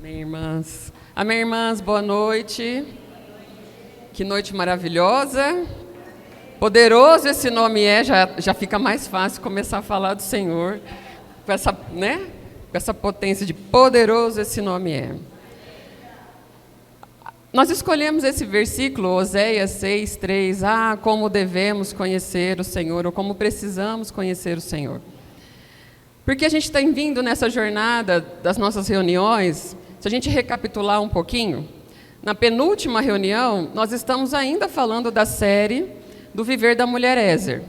Amém, irmãs. Amém, irmãs, boa noite. Que noite maravilhosa. Poderoso esse nome é, já fica mais fácil começar a falar do Senhor, com essa, né? Com essa potência de poderoso esse nome é. Nós escolhemos esse versículo, Oséias 6:3, como devemos conhecer o Senhor, ou como precisamos conhecer o Senhor. Porque a gente tem vindo nessa jornada das nossas reuniões, se a gente recapitular um pouquinho, na penúltima reunião, nós estamos ainda falando da série do Viver da Mulher Ézer.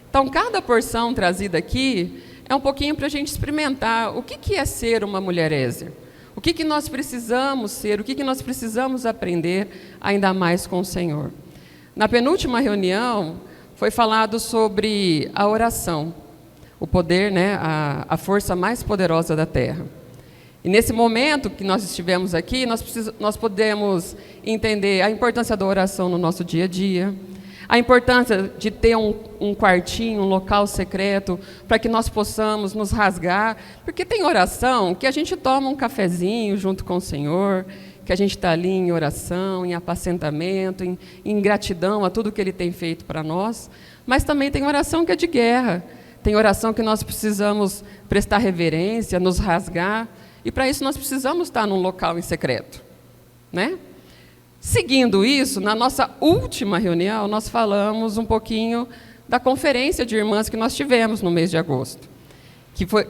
Então, cada porção trazida aqui é um pouquinho para a gente experimentar o que é ser uma mulher Ézer. O que nós precisamos ser, o que nós precisamos aprender ainda mais com o Senhor. Na penúltima reunião, foi falado sobre a oração, o poder, né, a força mais poderosa da terra. E nesse momento que nós estivemos aqui, nós podemos entender a importância da oração no nosso dia a dia, a importância de ter um quartinho, um local secreto, para que nós possamos nos rasgar, porque tem oração que a gente toma um cafezinho junto com o Senhor, que a gente está ali em oração, em apacentamento, em gratidão a tudo que Ele tem feito para nós, mas também tem oração que é de guerra, tem oração que nós precisamos prestar reverência, nos rasgar, e para isso nós precisamos estar num local em secreto, né? Seguindo isso, na nossa última reunião, nós falamos um pouquinho da conferência de irmãs que nós tivemos no mês de agosto,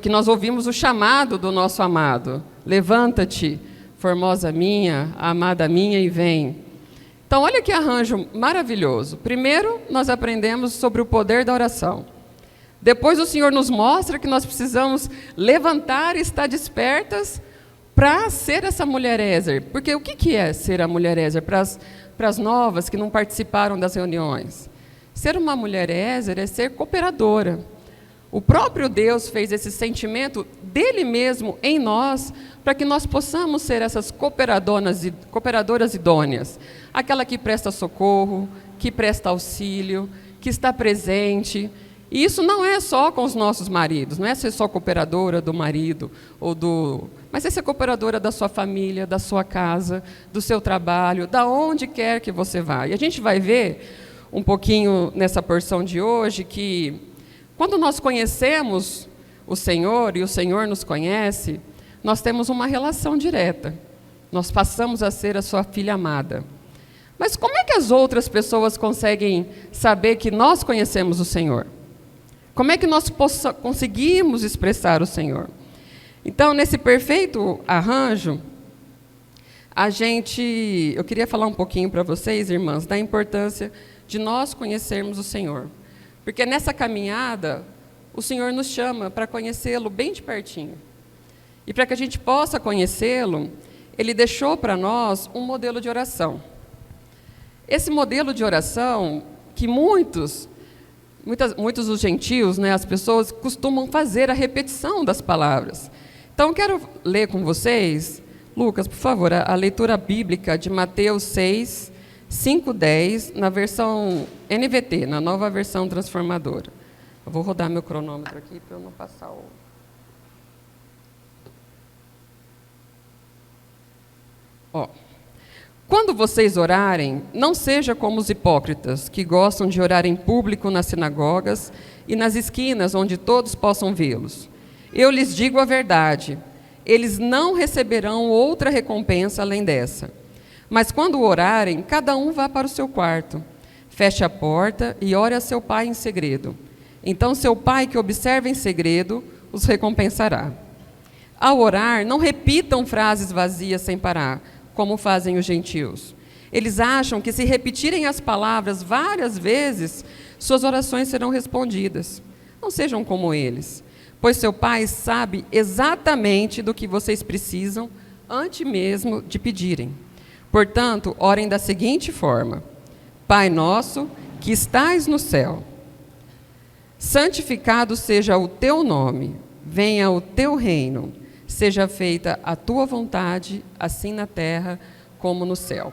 que nós ouvimos o chamado do nosso amado: levanta-te, formosa minha, amada minha, e vem. Então, olha que arranjo maravilhoso. Primeiro, nós aprendemos sobre o poder da oração. Depois, o Senhor nos mostra que nós precisamos levantar e estar despertas para ser essa mulher Ézer. Porque o que é ser a mulher Ézer para as novas que não participaram das reuniões? Ser uma mulher Ézer é ser cooperadora. O próprio Deus fez esse sentimento dele mesmo em nós, para que nós possamos ser essas cooperadoras idôneas. Aquela que presta socorro, que presta auxílio, que está presente. E isso não é só com os nossos maridos, não é ser só cooperadora do marido, mas é ser cooperadora da sua família, da sua casa, do seu trabalho, da onde quer que você vá. E a gente vai ver um pouquinho nessa porção de hoje que, quando nós conhecemos o Senhor e o Senhor nos conhece, nós temos uma relação direta. Nós passamos a ser a sua filha amada. Mas como é que as outras pessoas conseguem saber que nós conhecemos o Senhor? Como é que nós conseguimos expressar o Senhor? Então, nesse perfeito arranjo, eu queria falar um pouquinho para vocês, irmãs, da importância de nós conhecermos o Senhor. Porque nessa caminhada, o Senhor nos chama para conhecê-lo bem de pertinho. E para que a gente possa conhecê-lo, Ele deixou para nós um modelo de oração. Esse modelo de oração, que muitos dos gentios, né, as pessoas costumam fazer a repetição das palavras. Então, quero ler com vocês, Lucas, por favor, a leitura bíblica de Mateus 6, 5:10, na versão NVT, na nova versão transformadora. Eu vou rodar meu cronômetro aqui para eu não passar o... Quando vocês orarem, não seja como os hipócritas, que gostam de orar em público nas sinagogas e nas esquinas onde todos possam vê-los. Eu lhes digo a verdade, eles não receberão outra recompensa além dessa. Mas quando orarem, cada um vá para o seu quarto, feche a porta e ore a seu pai em segredo. Então seu pai, que observa em segredo, os recompensará. Ao orar, não repitam frases vazias sem parar, como fazem os gentios. Eles acham que, se repetirem as palavras várias vezes, suas orações serão respondidas. Não sejam como eles, pois seu Pai sabe exatamente do que vocês precisam antes mesmo de pedirem. Portanto, orem da seguinte forma: Pai nosso, que estais no céu, santificado seja o teu nome, venha o teu reino, seja feita a tua vontade, assim na terra como no céu.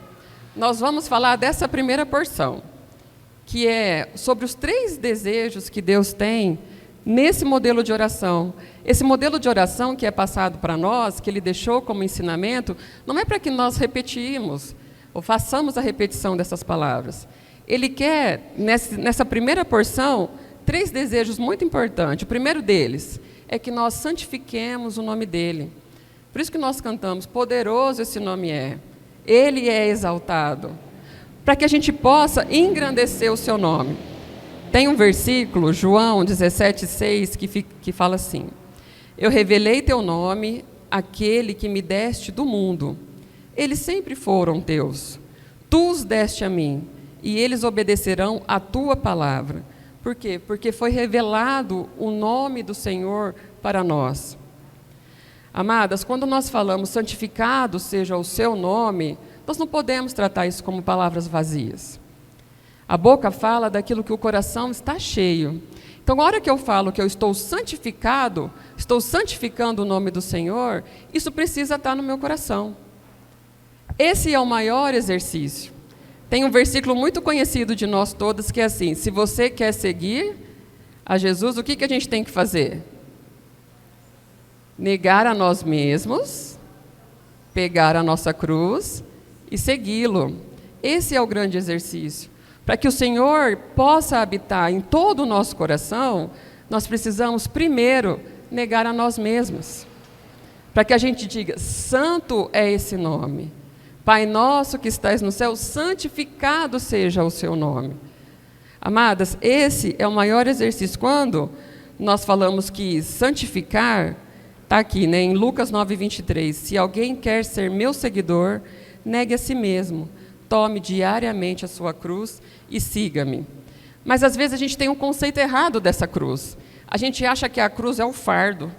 Nós vamos falar dessa primeira porção, que é sobre os 3 desejos que Deus tem nesse modelo de oração. Esse modelo de oração que é passado para nós, que ele deixou como ensinamento, não é para que nós repetimos, ou façamos a repetição dessas palavras. Ele quer, nessa primeira porção, 3 desejos muito importantes. O primeiro deles é que nós santifiquemos o nome dele. Por isso que nós cantamos, poderoso esse nome é. Ele é exaltado. Para que a gente possa engrandecer o seu nome. Tem um versículo, João 17,6, que fala assim: eu revelei teu nome àquele que me deste do mundo. Eles sempre foram teus. Tu os deste a mim, e eles obedecerão à tua palavra. Por quê? Porque foi revelado o nome do Senhor para nós. Amadas, quando nós falamos santificado seja o seu nome, nós não podemos tratar isso como palavras vazias. A boca fala daquilo que o coração está cheio. Então, a hora que eu falo que eu estou santificado, estou santificando o nome do Senhor, isso precisa estar no meu coração. Esse é o maior exercício. Tem um versículo muito conhecido de nós todas que é assim: se você quer seguir a Jesus, o que a gente tem que fazer? Negar a nós mesmos, pegar a nossa cruz e segui-lo. Esse é o grande exercício. Para que o Senhor possa habitar em todo o nosso coração, nós precisamos primeiro negar a nós mesmos. Para que a gente diga, santo é esse nome. Pai nosso que estás no céu, santificado seja o seu nome. Amadas, esse é o maior exercício. Quando nós falamos que santificar, está aqui, né, em Lucas 9:23, se alguém quer ser meu seguidor, negue a si mesmo, tome diariamente a sua cruz e siga-me. Mas às vezes a gente tem um conceito errado dessa cruz. A gente acha que a cruz é o fardo.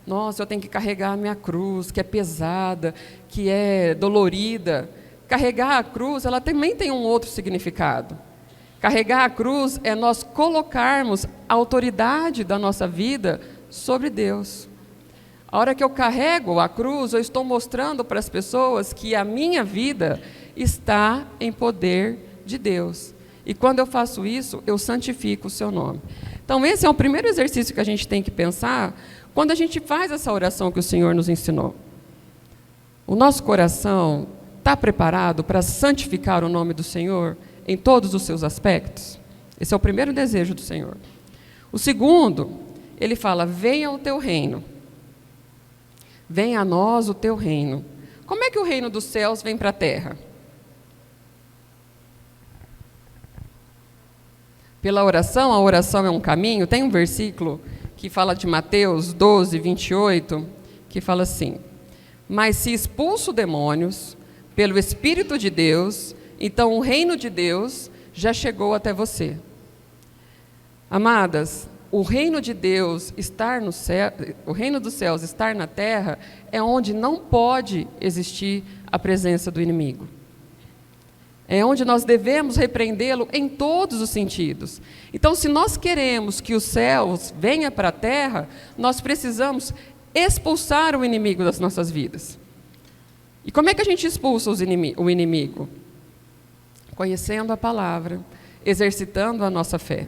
Nossa, eu tenho que carregar a minha cruz, que é pesada, que é dolorida. Carregar a cruz, ela também tem um outro significado. Carregar a cruz é nós colocarmos a autoridade da nossa vida sobre Deus. A hora que eu carrego a cruz, eu estou mostrando para as pessoas que a minha vida está em poder de Deus. E quando eu faço isso, eu santifico o seu nome. Então, esse é o primeiro exercício que a gente tem que pensar quando a gente faz essa oração que o Senhor nos ensinou. O nosso coração está preparado para santificar o nome do Senhor em todos os seus aspectos? Esse é o primeiro desejo do Senhor. O segundo, ele fala, venha o teu reino. Venha a nós o teu reino. Como é que o reino dos céus vem para a terra? Pela oração, a oração é um caminho. Tem um versículo que fala de Mateus 12:28, que fala assim, mas se expulso demônios pelo Espírito de Deus, então o reino de Deus já chegou até você. Amadas, o reino de Deus estar no céu, o reino dos céus estar na terra, é onde não pode existir a presença do inimigo. É onde nós devemos repreendê-lo em todos os sentidos. Então, se nós queremos que os céus venham para a terra, nós precisamos expulsar o inimigo das nossas vidas. E como é que a gente expulsa o inimigo? Conhecendo a palavra, exercitando a nossa fé.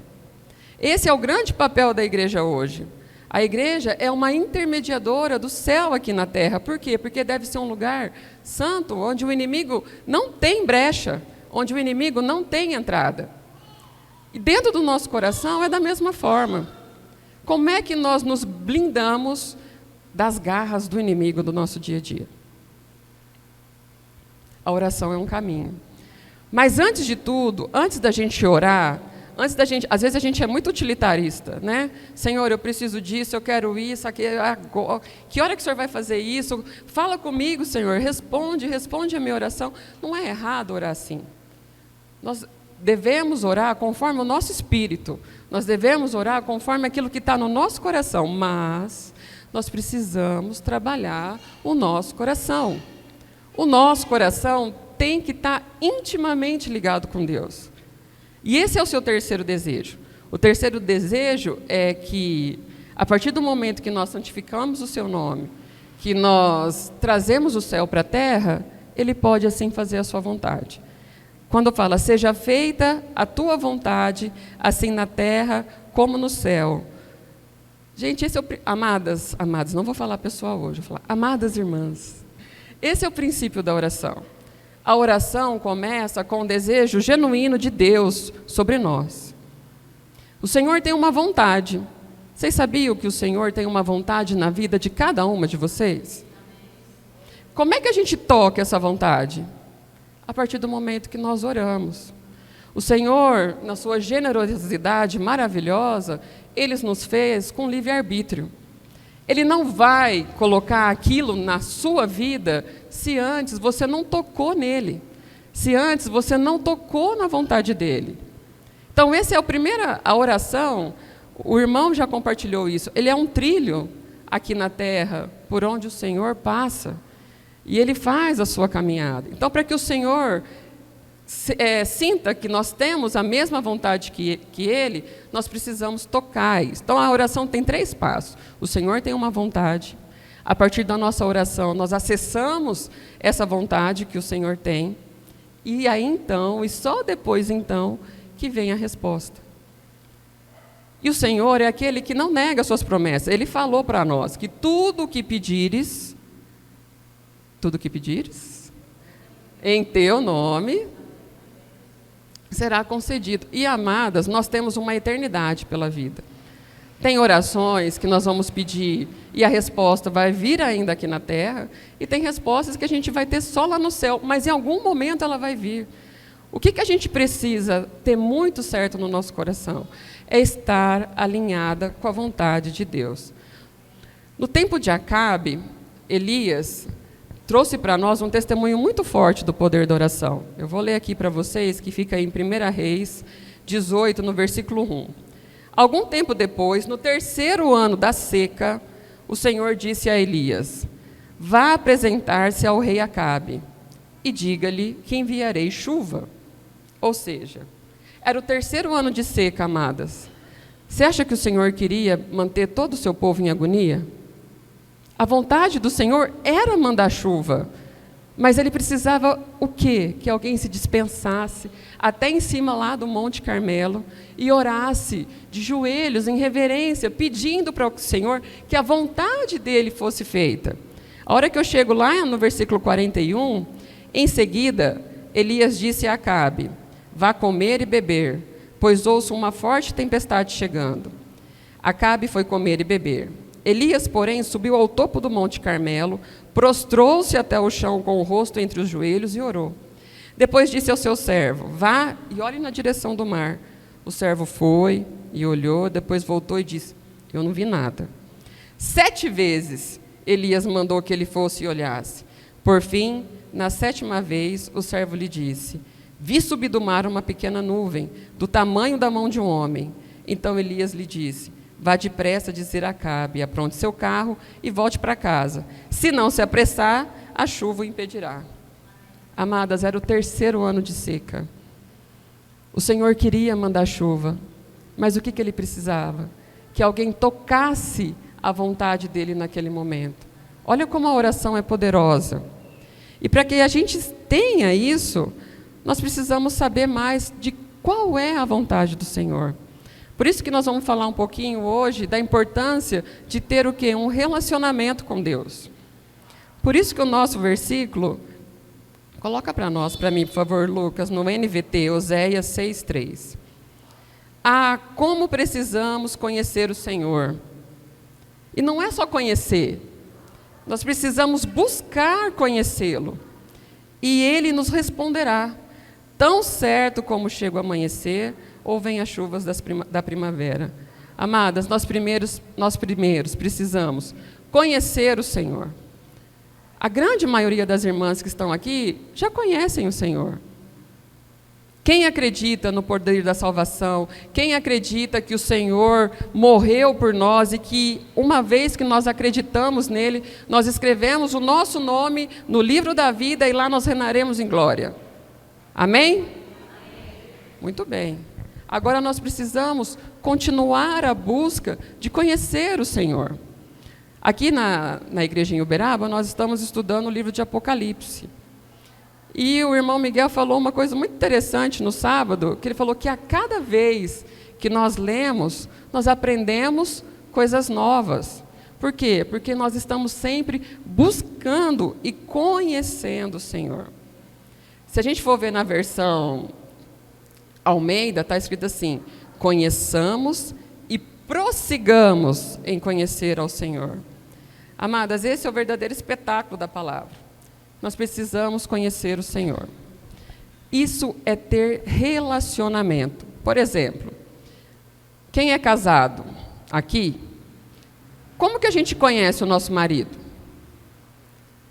Esse é o grande papel da igreja hoje. A igreja é uma intermediadora do céu aqui na terra. Por quê? Porque deve ser um lugar santo, onde o inimigo não tem brecha, onde o inimigo não tem entrada. E dentro do nosso coração é da mesma forma. Como é que nós nos blindamos das garras do inimigo do nosso dia a dia? A oração é um caminho. Mas antes de tudo, antes da gente orar, às vezes a gente é muito utilitarista, né? Senhor, eu preciso disso, eu quero isso, agora. Que hora que o Senhor vai fazer isso? Fala comigo, Senhor, responde a minha oração. Não é errado orar assim. Nós devemos orar conforme o nosso espírito. Nós devemos orar conforme aquilo que está no nosso coração. Mas nós precisamos trabalhar o nosso coração. O nosso coração tem que estar intimamente ligado com Deus. E esse é o seu terceiro desejo. O terceiro desejo é que, a partir do momento que nós santificamos o seu nome, que nós trazemos o céu para a terra, ele pode assim fazer a sua vontade. Quando fala, seja feita a tua vontade, assim na terra como no céu. Gente, amadas, não vou falar pessoal hoje, vou falar amadas irmãs. Esse é o princípio da oração. A oração começa com o desejo genuíno de Deus sobre nós. O Senhor tem uma vontade. Vocês sabiam que o Senhor tem uma vontade na vida de cada uma de vocês? Como é que a gente toca essa vontade? A partir do momento que nós oramos. O Senhor, na sua generosidade maravilhosa, Ele nos fez com livre-arbítrio. Ele não vai colocar aquilo na sua vida se antes você não tocou nele, se antes você não tocou na vontade dele. Então, essa é a oração, o irmão já compartilhou isso, ele é um trilho aqui na terra, por onde o Senhor passa, e ele faz a sua caminhada. Então, para que o Senhor sinta que nós temos a mesma vontade que Ele, nós precisamos tocar isso. Então, a oração tem 3 passos. O Senhor tem uma vontade. A partir da nossa oração, nós acessamos essa vontade que o Senhor tem. E aí, então, e só depois, então, que vem a resposta. E o Senhor é aquele que não nega suas promessas. Ele falou para nós que tudo o que pedires, em teu nome, será concedido. E, amadas, nós temos uma eternidade pela vida. Tem orações que nós vamos pedir e a resposta vai vir ainda aqui na terra, e tem respostas que a gente vai ter só lá no céu, mas em algum momento ela vai vir. O que a gente precisa ter muito certo no nosso coração? É estar alinhada com a vontade de Deus. No tempo de Acabe, Elias trouxe para nós um testemunho muito forte do poder da oração. Eu vou ler aqui para vocês, que fica em 1 Reis 18, no versículo 1. Algum tempo depois, no 3º ano da seca, o Senhor disse a Elias: vá apresentar-se ao rei Acabe e diga-lhe que enviarei chuva. Ou seja, era o 3º ano de seca, amadas. Você acha que o Senhor queria manter todo o seu povo em agonia? A vontade do Senhor era mandar chuva, mas ele precisava o quê? Que alguém se dispensasse até em cima lá do Monte Carmelo e orasse de joelhos, em reverência, pedindo para o Senhor que a vontade dele fosse feita. A hora que eu chego lá no versículo 41, em seguida, Elias disse a Acabe: vá comer e beber, pois ouço uma forte tempestade chegando. Acabe foi comer e beber. Elias, porém, subiu ao topo do Monte Carmelo, prostrou-se até o chão com o rosto entre os joelhos e orou. Depois disse ao seu servo: vá e olhe na direção do mar. O servo foi e olhou, depois voltou e disse: eu não vi nada. 7 vezes Elias mandou que ele fosse e olhasse. Por fim, na 7ª vez, o servo lhe disse: vi subir do mar uma pequena nuvem, do tamanho da mão de um homem. Então Elias lhe disse: vá depressa dizer a Acabe, apronte seu carro e volte para casa. Se não se apressar, a chuva o impedirá. Amadas, era o 3º ano de seca. O Senhor queria mandar chuva, mas o que ele precisava? Que alguém tocasse a vontade dele naquele momento. Olha como a oração é poderosa. E para que a gente tenha isso, nós precisamos saber mais de qual é a vontade do Senhor. Por isso que nós vamos falar um pouquinho hoje da importância de ter o quê? Um relacionamento com Deus. Por isso que o nosso versículo, coloca para mim, por favor, Lucas, no NVT, Oséias 6:3. Ah, como precisamos conhecer o Senhor. E não é só conhecer, nós precisamos buscar conhecê-lo. E Ele nos responderá, tão certo como chega o amanhecer, ou vem as chuvas da primavera. Amadas, nós primeiros precisamos conhecer o Senhor. A grande maioria das irmãs que estão aqui já conhecem o Senhor. Quem acredita no poder da salvação, quem acredita que o Senhor morreu por nós e que, uma vez que nós acreditamos nele, nós escrevemos o nosso nome no livro da vida e lá nós reinaremos em glória. Amém? Muito bem. Agora nós precisamos continuar a busca de conhecer o Senhor. Aqui na igreja em Uberaba, nós estamos estudando o livro de Apocalipse. E o irmão Miguel falou uma coisa muito interessante no sábado, que ele falou que a cada vez que nós lemos, nós aprendemos coisas novas. Por quê? Porque nós estamos sempre buscando e conhecendo o Senhor. Se a gente for ver na versão Almeida, está escrito assim: conheçamos e prossigamos em conhecer ao Senhor. Amadas, esse é o verdadeiro espetáculo da palavra. Nós precisamos conhecer o Senhor. Isso é ter relacionamento. Por exemplo, quem é casado aqui, como que a gente conhece o nosso marido?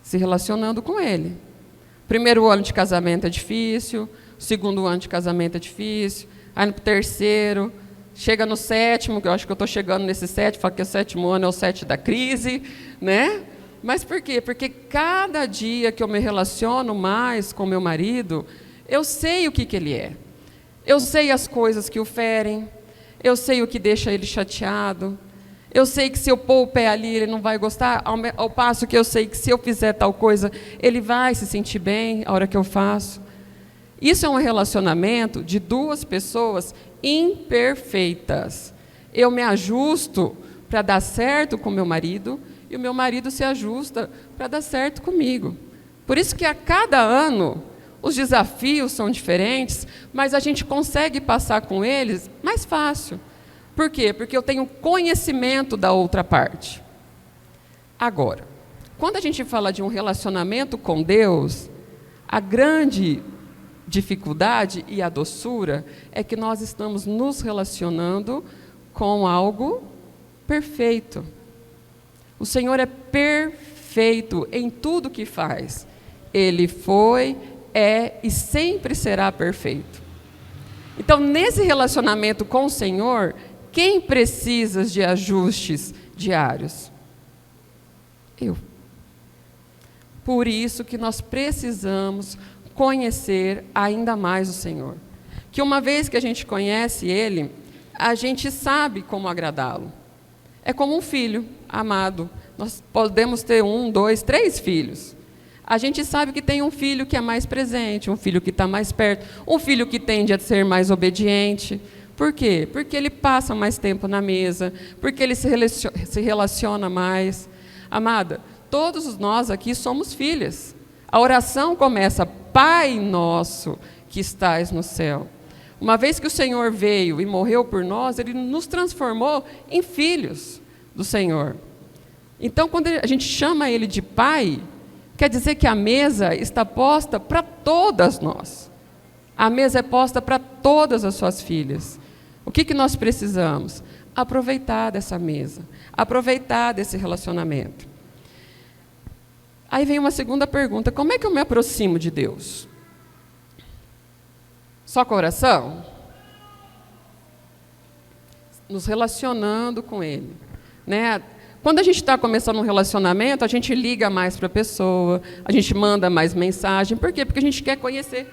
Se relacionando com ele. Primeiro ano de casamento é difícil, segundo ano de casamento é difícil, aí no terceiro, chega no sétimo, que eu acho que eu estou chegando nesse sétimo, falo que o sétimo ano é o 7 da crise, né? Mas por quê? Porque cada dia que eu me relaciono mais com meu marido, eu sei o que ele é. Eu sei as coisas que o ferem, eu sei o que deixa ele chateado, eu sei que se eu pôr o pé ali, ele não vai gostar, ao passo que eu sei que se eu fizer tal coisa, ele vai se sentir bem a hora que eu faço. Isso é um relacionamento de duas pessoas imperfeitas. Eu me ajusto para dar certo com meu marido e o meu marido se ajusta para dar certo comigo. Por isso que a cada ano os desafios são diferentes, mas a gente consegue passar com eles mais fácil. Por quê? Porque eu tenho conhecimento da outra parte. Agora, quando a gente fala de um relacionamento com Deus, a grande dificuldade e a doçura é que nós estamos nos relacionando com algo perfeito. O Senhor é perfeito em tudo que faz. Ele foi, é e sempre será perfeito. Então, nesse relacionamento com o Senhor, quem precisa de ajustes diários? Eu. Por isso que nós precisamos conhecer ainda mais o Senhor. Que uma vez que a gente conhece Ele, a gente sabe como agradá-lo. É como um filho amado. Nós podemos ter 1, 2, 3 filhos. A gente sabe que tem um filho que é mais presente, um filho que está mais perto, um filho que tende a ser mais obediente. Por quê? Porque ele passa mais tempo na mesa, porque ele se relaciona mais. Amada, todos nós aqui somos filhas. A oração começa: Pai nosso que estais no céu. Uma vez que o Senhor veio e morreu por nós, Ele nos transformou em filhos do Senhor. Então, quando a gente chama Ele de Pai, quer dizer que a mesa está posta para todas nós. A mesa é posta para todas as suas filhas. O que nós precisamos? Aproveitar dessa mesa, aproveitar desse relacionamento. Aí vem uma segunda pergunta: como é que eu me aproximo de Deus? Só com a oração? Nos relacionando com Ele, né? Quando a gente está começando um relacionamento, a gente liga mais para a pessoa, a gente manda mais mensagem. Por quê? Porque a gente quer conhecer,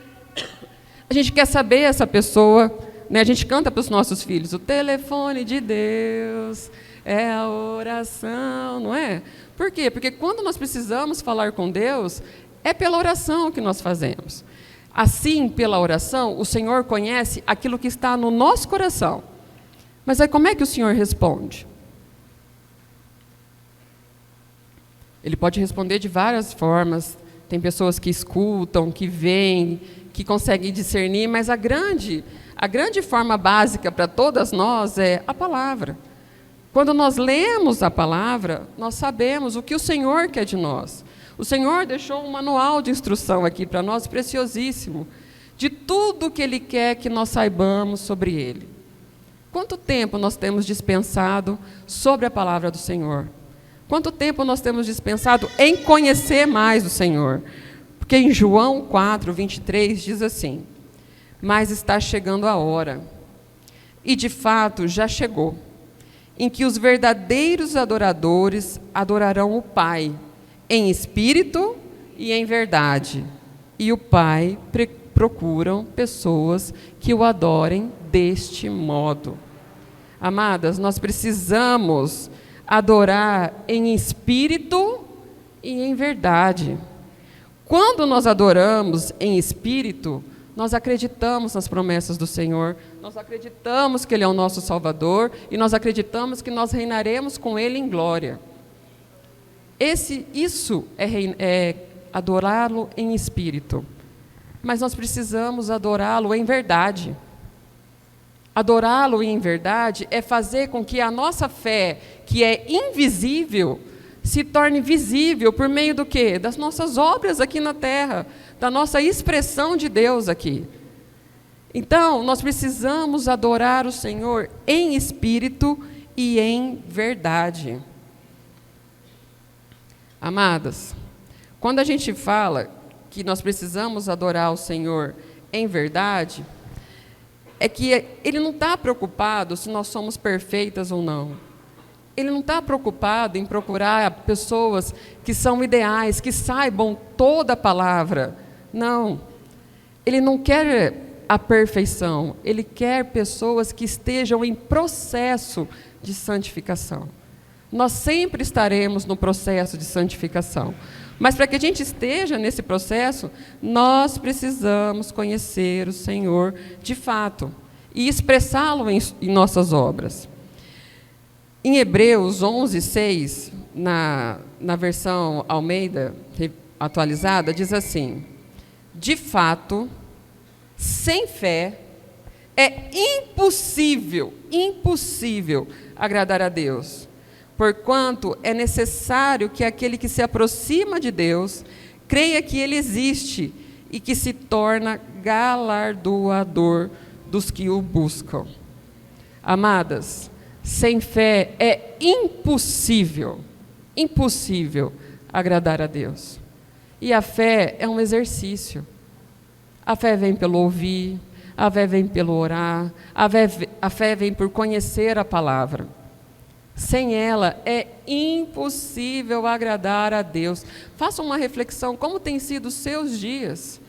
a gente quer saber essa pessoa, né? A gente canta para os nossos filhos: o telefone de Deus é a oração, não é? Por quê? Porque quando nós precisamos falar com Deus, é pela oração que nós fazemos. Assim, pela oração, o Senhor conhece aquilo que está no nosso coração. Mas aí como é que o Senhor responde? Ele pode responder de várias formas. Tem pessoas que escutam, que veem, que conseguem discernir, mas a grande forma básica para todas nós é a palavra. Quando nós lemos a palavra, nós sabemos o que o Senhor quer de nós. O Senhor deixou um manual de instrução aqui para nós, preciosíssimo, de tudo que Ele quer que nós saibamos sobre Ele. Quanto tempo nós temos dispensado sobre a palavra do Senhor? Quanto tempo nós temos dispensado em conhecer mais o Senhor? Porque em João 4, 23 diz assim: mas está chegando a hora, e de fato já chegou, em que os verdadeiros adoradores adorarão o Pai, em espírito e em verdade. E o Pai procuram pessoas que o adorem deste modo. Amadas, nós precisamos adorar em espírito e em verdade. Quando nós adoramos em espírito, Nós acreditamos nas promessas do Senhor, nós acreditamos que Ele é o nosso Salvador e nós acreditamos que nós reinaremos com Ele em glória. Isso é adorá-lo em espírito, mas nós precisamos adorá-lo em verdade. Adorá-lo em verdade é fazer com que a nossa fé, que é invisível, se torne visível por meio do quê? Das nossas obras aqui na terra, da nossa expressão de Deus aqui. Então, nós precisamos adorar o Senhor em espírito e em verdade. Amadas, quando a gente fala que nós precisamos adorar o Senhor em verdade, é que Ele não está preocupado se nós somos perfeitas ou não. Ele não está preocupado em procurar pessoas que são ideais, que saibam toda a palavra. Não. Ele não quer a perfeição. Ele quer pessoas que estejam em processo de santificação. Nós sempre estaremos no processo de santificação. Mas para que a gente esteja nesse processo, nós precisamos conhecer o Senhor de fato e expressá-lo em nossas obras. Em Hebreus 11:6, na versão Almeida atualizada, diz assim: de fato, sem fé, é impossível agradar a Deus, porquanto é necessário que aquele que se aproxima de Deus creia que Ele existe e que se torna galardoador dos que o buscam. Amadas, sem fé é impossível agradar a Deus. E a fé é um exercício. A fé vem pelo ouvir, a fé vem pelo orar, a fé vem por conhecer a palavra. Sem ela é impossível agradar a Deus. Faça uma reflexão, como tem sido os seus dias?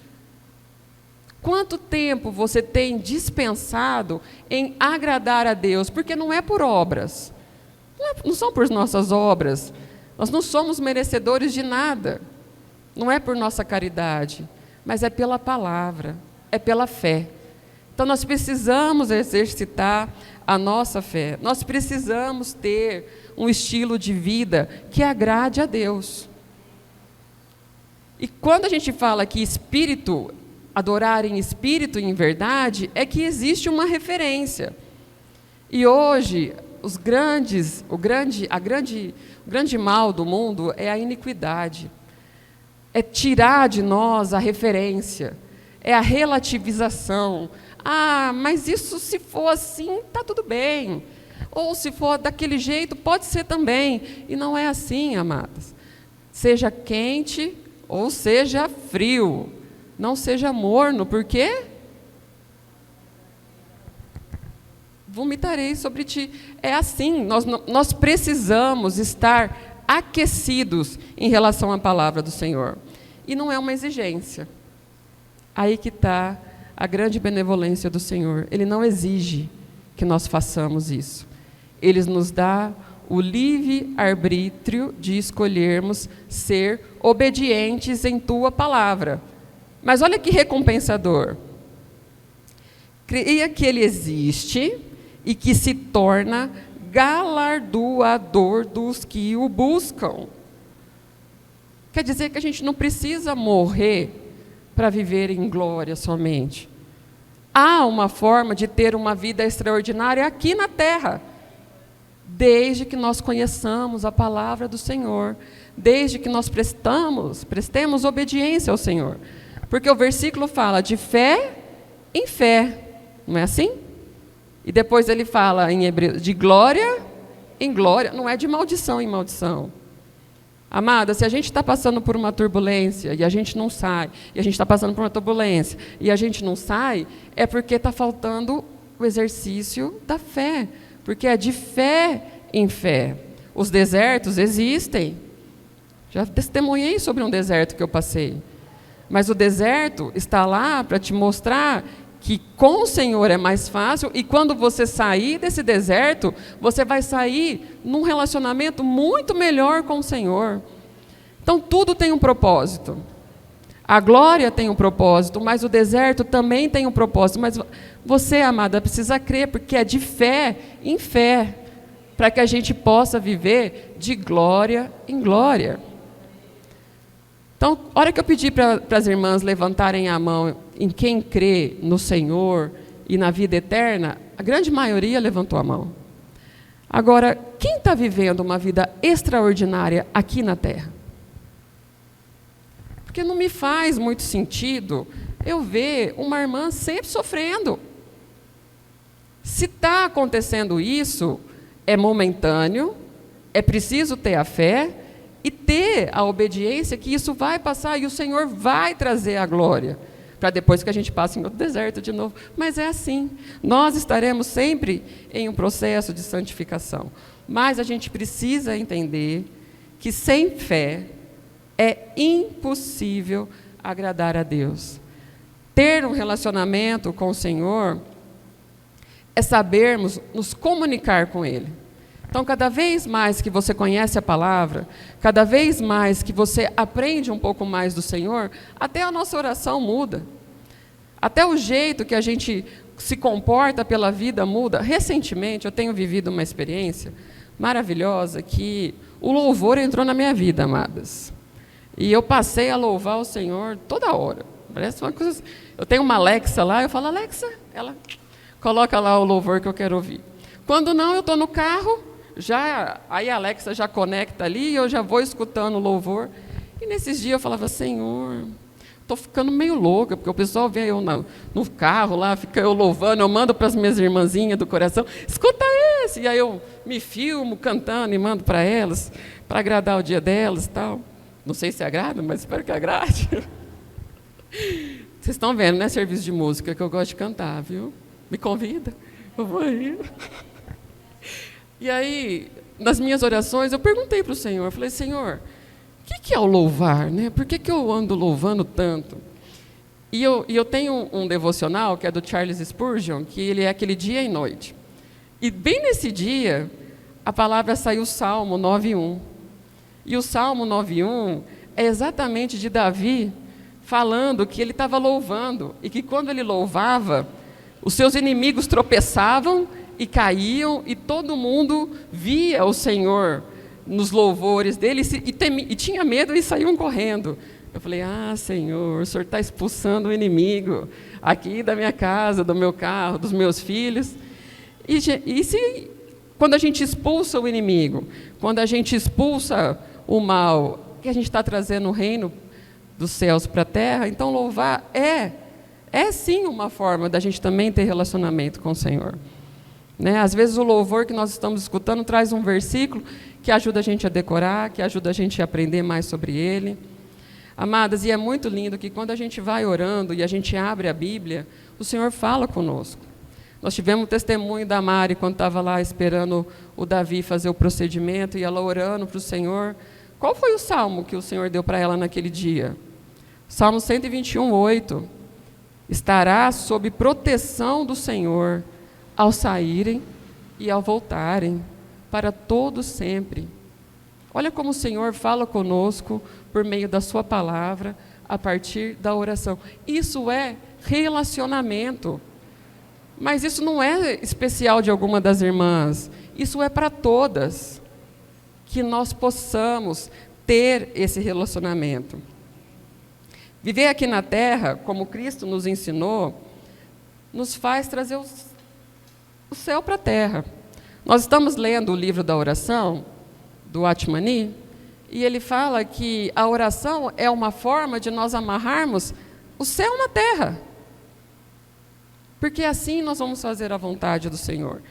Quanto tempo você tem dispensado em agradar a Deus? Porque não é por obras, não são por nossas obras, nós não somos merecedores de nada, não é por nossa caridade, mas é pela palavra, é pela fé. Então nós precisamos exercitar a nossa fé, nós precisamos ter um estilo de vida que agrade a Deus. E quando a gente fala que adorar em espírito e em verdade, é que existe uma referência. E hoje, o grande mal do mundo é a iniquidade. É tirar de nós a referência, é a relativização. Ah, mas isso se for assim, está tudo bem. Ou se for daquele jeito, pode ser também. E não é assim, amadas. Seja quente ou seja frio. Não seja morno, porque vomitarei sobre ti. É assim, nós precisamos estar aquecidos em relação à palavra do Senhor. E não é uma exigência. Aí que está a grande benevolência do Senhor. Ele não exige que nós façamos isso. Ele nos dá o livre-arbítrio de escolhermos ser obedientes em tua palavra. Mas olha que recompensador. Creia que Ele existe e que se torna galardoador dos que o buscam. Quer dizer que a gente não precisa morrer para viver em glória somente. Há uma forma de ter uma vida extraordinária aqui na terra, desde que nós conheçamos a palavra do Senhor, desde que nós prestemos obediência ao Senhor. Porque o versículo fala de fé em fé, não é assim? E depois ele fala em hebreu de glória em glória, não é de maldição em maldição. Amada, se a gente está passando por uma turbulência e a gente não sai, e a gente está passando por uma turbulência e a gente não sai, é porque está faltando o exercício da fé, porque é de fé em fé. Os desertos existem. Já testemunhei sobre um deserto que eu passei. Mas o deserto está lá para te mostrar que com o Senhor é mais fácil, e quando você sair desse deserto, você vai sair num relacionamento muito melhor com o Senhor. Então, tudo tem um propósito. A glória tem um propósito, mas o deserto também tem um propósito. Mas você, amada, precisa crer, porque é de fé em fé, para que a gente possa viver de glória em glória. Então, a hora que eu pedi para as irmãs levantarem a mão em quem crê no Senhor e na vida eterna, a grande maioria levantou a mão. Agora, quem está vivendo uma vida extraordinária aqui na Terra? Porque não me faz muito sentido eu ver uma irmã sempre sofrendo. Se está acontecendo isso, é momentâneo, é preciso ter a fé e ter a obediência que isso vai passar e o Senhor vai trazer a glória, para depois que a gente passe em outro deserto de novo. Mas é assim, nós estaremos sempre em um processo de santificação. Mas a gente precisa entender que sem fé é impossível agradar a Deus. Ter um relacionamento com o Senhor é sabermos nos comunicar com Ele. Então, cada vez mais que você conhece a palavra, cada vez mais que você aprende um pouco mais do Senhor, até a nossa oração muda. Até o jeito que a gente se comporta pela vida muda. Recentemente, eu tenho vivido uma experiência maravilhosa que o louvor entrou na minha vida, amadas. E eu passei a louvar o Senhor toda hora. Parece uma coisa... Eu tenho uma Alexa lá, eu falo, Alexa, ela coloca lá o louvor que eu quero ouvir. Quando não, eu estou no carro, aí a Alexa já conecta ali e eu já vou escutando o louvor. E nesses dias eu falava, Senhor, estou ficando meio louca, porque o pessoal vê eu no carro lá, fica eu louvando, eu mando para as minhas irmãzinhas do coração, escuta esse! E aí eu me filmo cantando e mando para elas, para agradar o dia delas e tal. Não sei se agrada, mas espero que agrade. Vocês estão vendo, né, serviço de música, que eu gosto de cantar, viu? Me convida, eu vou aí. E aí, nas minhas orações, eu perguntei para o Senhor, eu falei, Senhor, o que é o louvar, né? Por que eu ando louvando tanto? E eu tenho um devocional, que é do Charles Spurgeon, que ele é aquele dia e noite. E bem nesse dia, a palavra saiu Salmo 9:1. E o Salmo 9:1 é exatamente de Davi falando que ele estava louvando e que quando ele louvava, os seus inimigos tropeçavam e caíam e todo mundo via o Senhor nos louvores dele e tinha medo e saíam correndo. Eu falei, Senhor, o Senhor está expulsando o inimigo aqui da minha casa, do meu carro, dos meus filhos. Quando a gente expulsa o inimigo, quando a gente expulsa o mal, que a gente está trazendo o reino dos céus para a terra, então louvar é sim uma forma da gente também ter relacionamento com o Senhor. Né? Às vezes o louvor que nós estamos escutando traz um versículo que ajuda a gente a decorar, que ajuda a gente a aprender mais sobre ele. Amadas, e é muito lindo que quando a gente vai orando e a gente abre a Bíblia, o Senhor fala conosco. Nós tivemos um testemunho da Mari, quando estava lá esperando o Davi fazer o procedimento, e ela orando para o Senhor. Qual foi o salmo que o Senhor deu para ela naquele dia? Salmo 121:8. Estará sob proteção do Senhor, ao saírem e ao voltarem, para todo sempre. Olha como o Senhor fala conosco por meio da sua palavra, a partir da oração. Isso é relacionamento. Mas isso não é especial de alguma das irmãs, isso é para todas, que nós possamos ter esse relacionamento. Viver aqui na terra, como Cristo nos ensinou, nos faz trazer o céu para a terra. Nós estamos lendo o livro da oração, do Atmani, e ele fala que a oração é uma forma de nós amarrarmos o céu na terra. Porque assim nós vamos fazer a vontade do Senhor.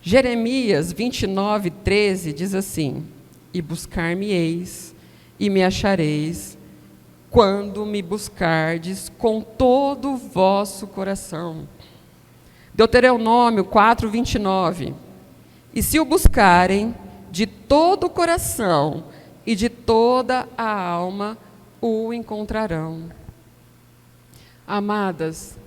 Jeremias 29:13 diz assim, e buscar-me-eis, e me achareis, quando me buscardes com todo o vosso coração. Deuteronômio 4:29, e se o buscarem de todo o coração e de toda a alma, o encontrarão. Amadas,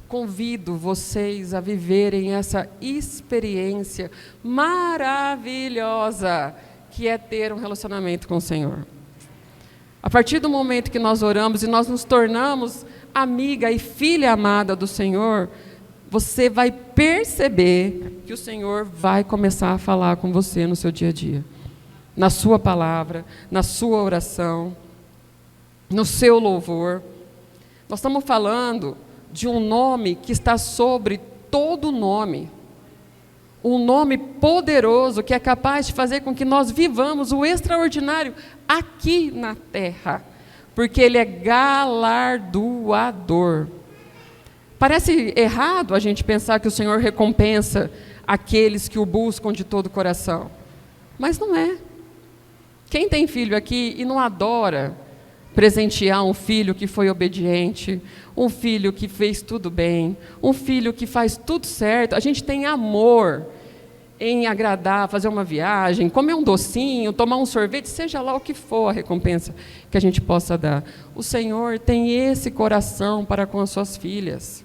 convido vocês a viverem essa experiência maravilhosa que é ter um relacionamento com o Senhor. A partir do momento que nós oramos e nós nos tornamos amiga e filha amada do Senhor, você vai perceber que o Senhor vai começar a falar com você no seu dia a dia, na sua palavra, na sua oração, no seu louvor. Nós estamos falando de um nome que está sobre todo nome, um nome poderoso que é capaz de fazer com que nós vivamos o extraordinário aqui na terra, porque Ele é galardoador. Parece errado a gente pensar que o Senhor recompensa aqueles que o buscam de todo o coração, mas não é. Quem tem filho aqui e não adora presentear um filho que foi obediente, um filho que fez tudo bem, um filho que faz tudo certo? A gente tem amor em agradar, fazer uma viagem, comer um docinho, tomar um sorvete, seja lá o que for a recompensa que a gente possa dar. O Senhor tem esse coração para com as suas filhas.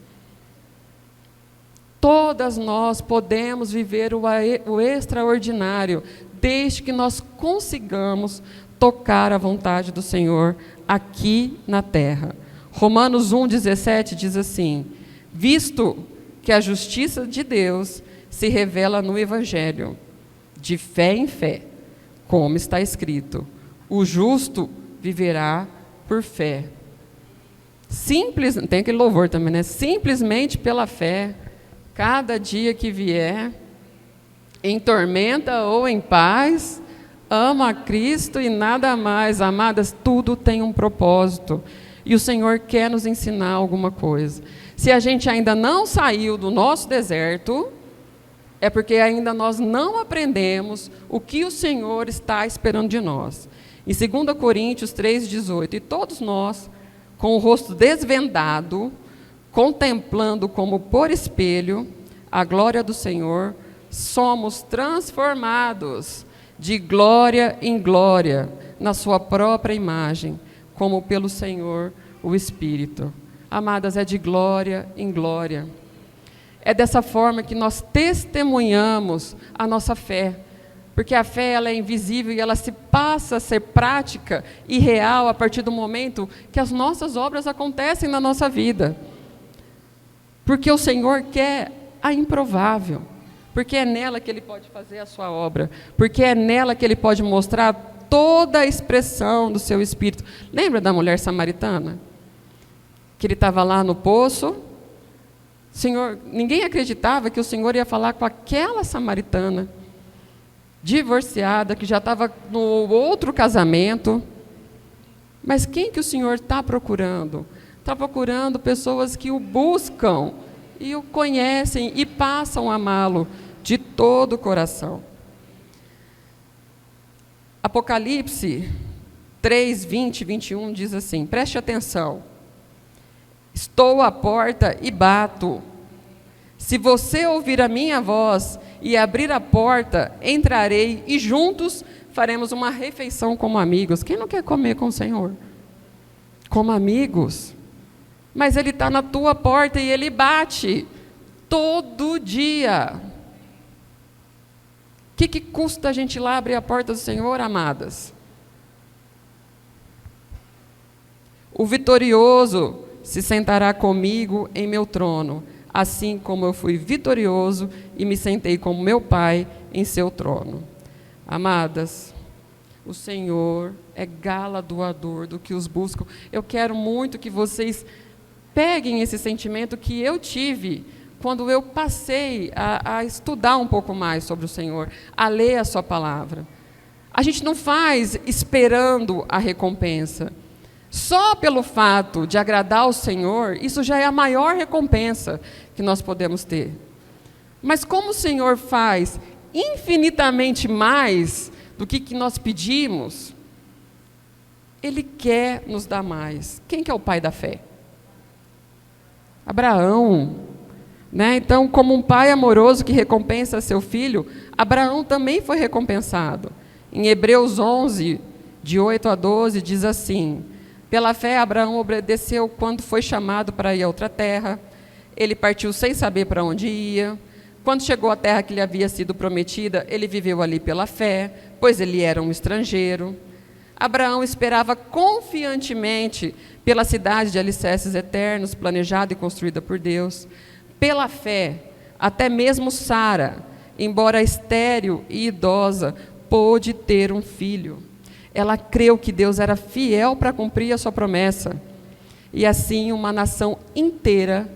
Todas nós podemos viver o extraordinário, desde que nós consigamos tocar a vontade do Senhor aqui na terra. Romanos 1,17 diz assim: visto que a justiça de Deus se revela no Evangelho, de fé em fé, como está escrito, o justo viverá por fé. Simples, tem aquele louvor também, né? Simplesmente pela fé, cada dia que vier, em tormenta ou em paz, ama a Cristo e nada mais. Amadas, tudo tem um propósito. E o Senhor quer nos ensinar alguma coisa. Se a gente ainda não saiu do nosso deserto, é porque ainda nós não aprendemos o que o Senhor está esperando de nós. Em 2 Coríntios 3,18, e todos nós, com o rosto desvendado, contemplando como por espelho a glória do Senhor, somos transformados de glória em glória, na sua própria imagem, como pelo Senhor o Espírito. Amadas, é de glória em glória. É dessa forma que nós testemunhamos a nossa fé, porque a fé ela é invisível e ela se passa a ser prática e real a partir do momento que as nossas obras acontecem na nossa vida. Porque o Senhor quer a improvável, porque é nela que Ele pode fazer a sua obra, porque é nela que Ele pode mostrar toda a expressão do seu Espírito. Lembra da mulher samaritana? Que ele estava lá no poço, Senhor, ninguém acreditava que o Senhor ia falar com aquela samaritana, divorciada, que já estava no outro casamento. Mas quem que o Senhor está procurando? Está procurando pessoas que o buscam e o conhecem e passam a amá-lo de todo o coração. Apocalipse 3, 20 e 21 diz assim, preste atenção: estou à porta e bato. Se você ouvir a minha voz e abrir a porta, entrarei e juntos faremos uma refeição como amigos. Quem não quer comer com o Senhor? Como amigos. Mas Ele está na tua porta e Ele bate todo dia. O que custa a gente ir lá abrir a porta do Senhor, amadas? O vitorioso se sentará comigo em meu trono, assim como eu fui vitorioso e me sentei com meu Pai em seu trono. Amadas, o Senhor é galardoador do que os buscam. Eu quero muito que vocês peguem esse sentimento que eu tive quando eu passei a estudar um pouco mais sobre o Senhor, a ler a sua palavra. A gente não faz esperando a recompensa. Só pelo fato de agradar ao Senhor, isso já é a maior recompensa que nós podemos ter. Mas como o Senhor faz infinitamente mais do que nós pedimos, Ele quer nos dar mais. Quem que é o pai da fé? Abraão. Né? Então, como um pai amoroso que recompensa seu filho, Abraão também foi recompensado. Em Hebreus 11, de 8 a 12, diz assim: pela fé, Abraão obedeceu quando foi chamado para ir a outra terra. Ele partiu sem saber para onde ia. Quando chegou à terra que lhe havia sido prometida, ele viveu ali pela fé, pois ele era um estrangeiro. Abraão esperava confiantemente pela cidade de alicerces eternos, planejada e construída por Deus. Pela fé, até mesmo Sara, embora estéril e idosa, pôde ter um filho. Ela creu que Deus era fiel para cumprir a sua promessa. E assim uma nação inteira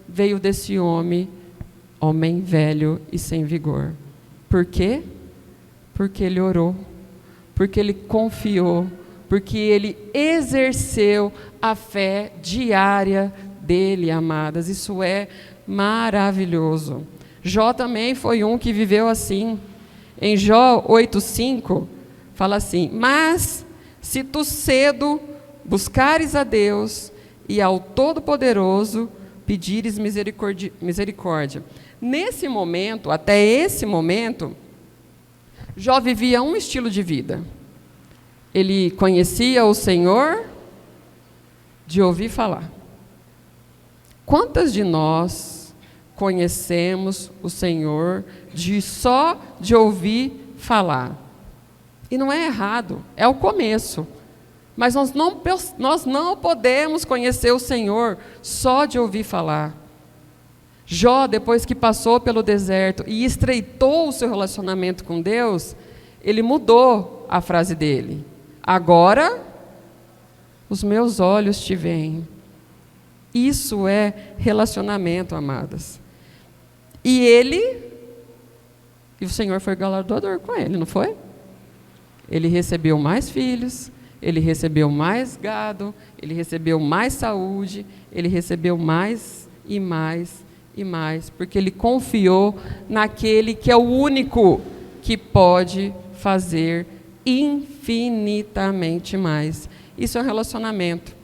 veio desse homem velho e sem vigor. Por quê? Porque ele orou, porque ele confiou, porque ele exerceu a fé diária dele, amadas. Isso é maravilhoso. Jó também foi um que viveu assim. Em Jó 8,5, fala assim: mas se tu cedo buscares a Deus e ao Todo-Poderoso pedires misericórdia. Nesse momento, até esse momento, Jó vivia um estilo de vida. Ele conhecia o Senhor de ouvir falar. Quantas de nós conhecemos o Senhor só de ouvir falar? E não é errado, é o começo. Mas nós não podemos conhecer o Senhor só de ouvir falar. Jó, depois que passou pelo deserto e estreitou o seu relacionamento com Deus, ele mudou a frase dele. Agora, os meus olhos te veem. Isso é relacionamento, amadas. E o Senhor foi galardoador com ele, não foi? Ele recebeu mais filhos, ele recebeu mais gado, ele recebeu mais saúde, ele recebeu mais e mais e mais, porque ele confiou naquele que é o único que pode fazer infinitamente mais. Isso é um relacionamento.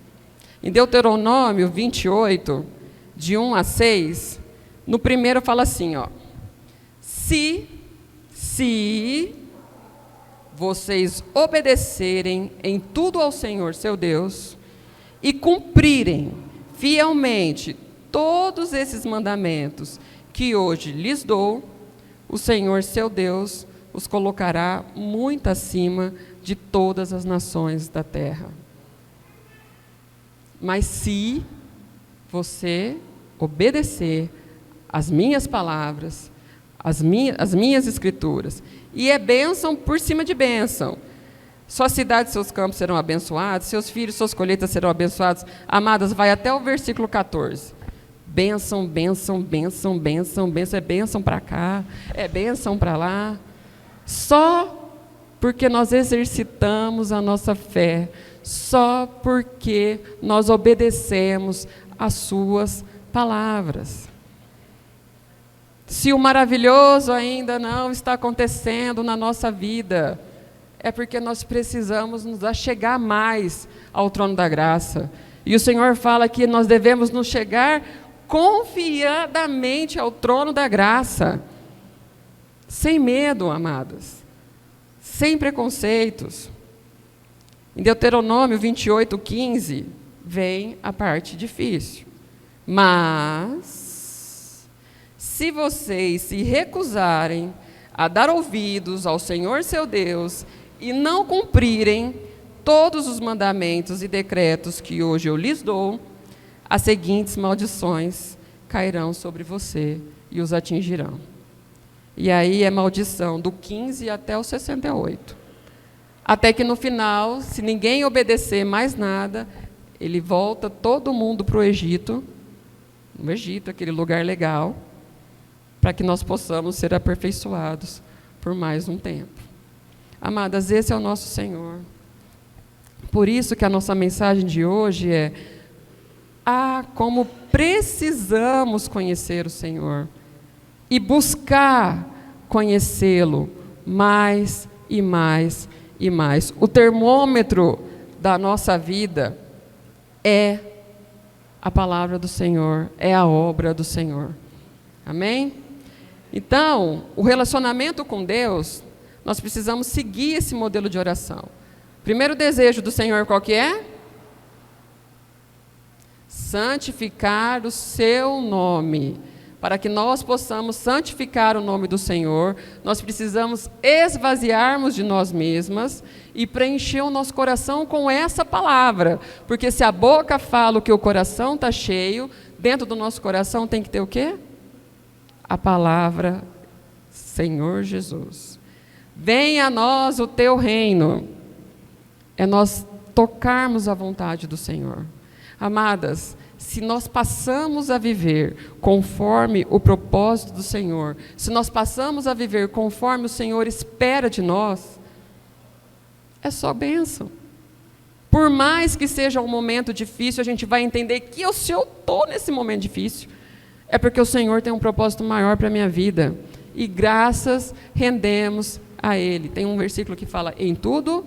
Em Deuteronômio 28, de 1 a 6, no primeiro fala assim, ó: se vocês obedecerem em tudo ao Senhor, seu Deus, e cumprirem fielmente todos esses mandamentos que hoje lhes dou, o Senhor, seu Deus, os colocará muito acima de todas as nações da terra. Mas se você obedecer às minhas palavras, às minhas escrituras, e é bênção por cima de bênção. Sua cidade e seus campos serão abençoados, seus filhos e suas colheitas serão abençoados. Amadas, vai até o versículo 14. Bênção, bênção, bênção, bênção, bênção. É bênção para cá, é bênção para lá. Só porque nós exercitamos a nossa fé, só porque nós obedecemos às suas palavras. Se o maravilhoso ainda não está acontecendo na nossa vida, é porque nós precisamos nos achegar mais ao trono da graça. E o Senhor fala que nós devemos nos chegar confiadamente ao trono da graça, sem medo, amadas, sem preconceitos. Em Deuteronômio 28:15, vem a parte difícil. Mas se vocês se recusarem a dar ouvidos ao Senhor seu Deus e não cumprirem todos os mandamentos e decretos que hoje eu lhes dou, as seguintes maldições cairão sobre você e os atingirão. E aí é maldição do 15 até o 68. Até que no final, se ninguém obedecer mais nada, ele volta todo mundo para o Egito, no Egito, aquele lugar legal, para que nós possamos ser aperfeiçoados por mais um tempo. Amadas, esse é o nosso Senhor. Por isso que a nossa mensagem de hoje é: como precisamos conhecer o Senhor e buscar conhecê-lo mais e mais e mais. O termômetro da nossa vida é a palavra do Senhor, é a obra do Senhor. Amém? Então, o relacionamento com Deus, nós precisamos seguir esse modelo de oração. Primeiro desejo do Senhor qual que é? Santificar o seu nome. A para que nós possamos santificar o nome do Senhor, nós precisamos esvaziarmos de nós mesmas e preencher o nosso coração com essa palavra. Porque se a boca fala o que o coração está cheio, dentro do nosso coração tem que ter o quê? A palavra Senhor Jesus. Venha a nós o teu reino. É nós tocarmos a vontade do Senhor. Amadas, se nós passamos a viver conforme o propósito do Senhor, se nós passamos a viver conforme o Senhor espera de nós, é só bênção. Por mais que seja um momento difícil, a gente vai entender que se eu estou nesse momento difícil, é porque o Senhor tem um propósito maior para a minha vida. E graças rendemos a Ele. Tem um versículo que fala, em tudo,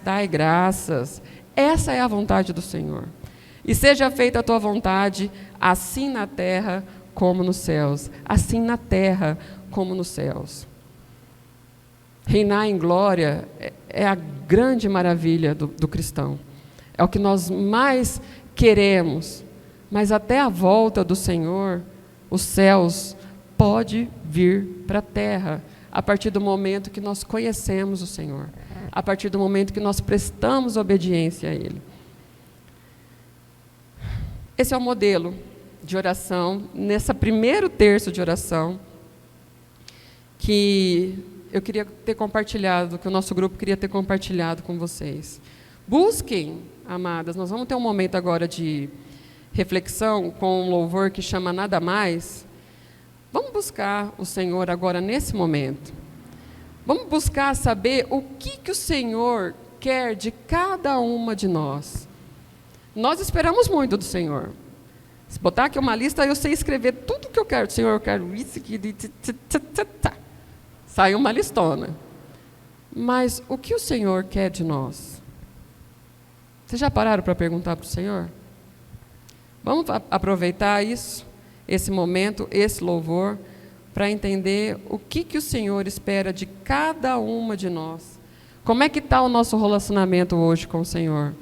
dai graças. Essa é a vontade do Senhor. E seja feita a tua vontade, assim na terra como nos céus. Assim na terra como nos céus. Reinar em glória é a grande maravilha do cristão. É o que nós mais queremos. Mas até a volta do Senhor, os céus pode vir para a terra, a partir do momento que nós conhecemos o Senhor, a partir do momento que nós prestamos obediência a Ele. Esse é o modelo de oração, nessa primeiro terço de oração, que eu queria ter compartilhado, que o nosso grupo queria ter compartilhado com vocês. Busquem, amadas, nós vamos ter um momento agora de reflexão com um louvor que chama Nada Mais. Vamos buscar o Senhor agora nesse momento. Vamos buscar saber o que o Senhor quer de cada uma de nós. Nós esperamos muito do Senhor. Se botar aqui uma lista, eu sei escrever tudo que eu quero. Senhor, eu quero isso aqui. Sai uma listona. Mas o que o Senhor quer de nós? Vocês já pararam para perguntar para o Senhor? Vamos aproveitar isso, esse momento, esse louvor, para entender o que o Senhor espera de cada uma de nós. Como é que está o nosso relacionamento hoje com o Senhor?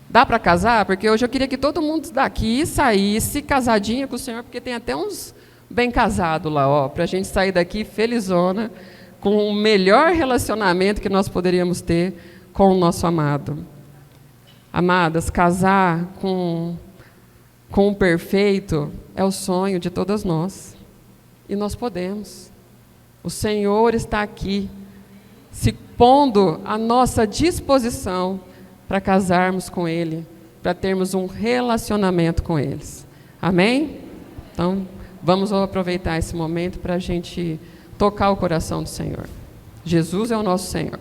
Dá para casar? Porque hoje eu queria que todo mundo daqui saísse casadinho com o Senhor, porque tem até uns bem casados lá, para a gente sair daqui felizona, com o melhor relacionamento que nós poderíamos ter com o nosso amado. Amadas, casar com o perfeito é o sonho de todas nós. E nós podemos. O Senhor está aqui, se pondo à nossa disposição para casarmos com Ele, para termos um relacionamento com eles. Amém? Então, vamos aproveitar esse momento para a gente tocar o coração do Senhor. Jesus é o nosso Senhor.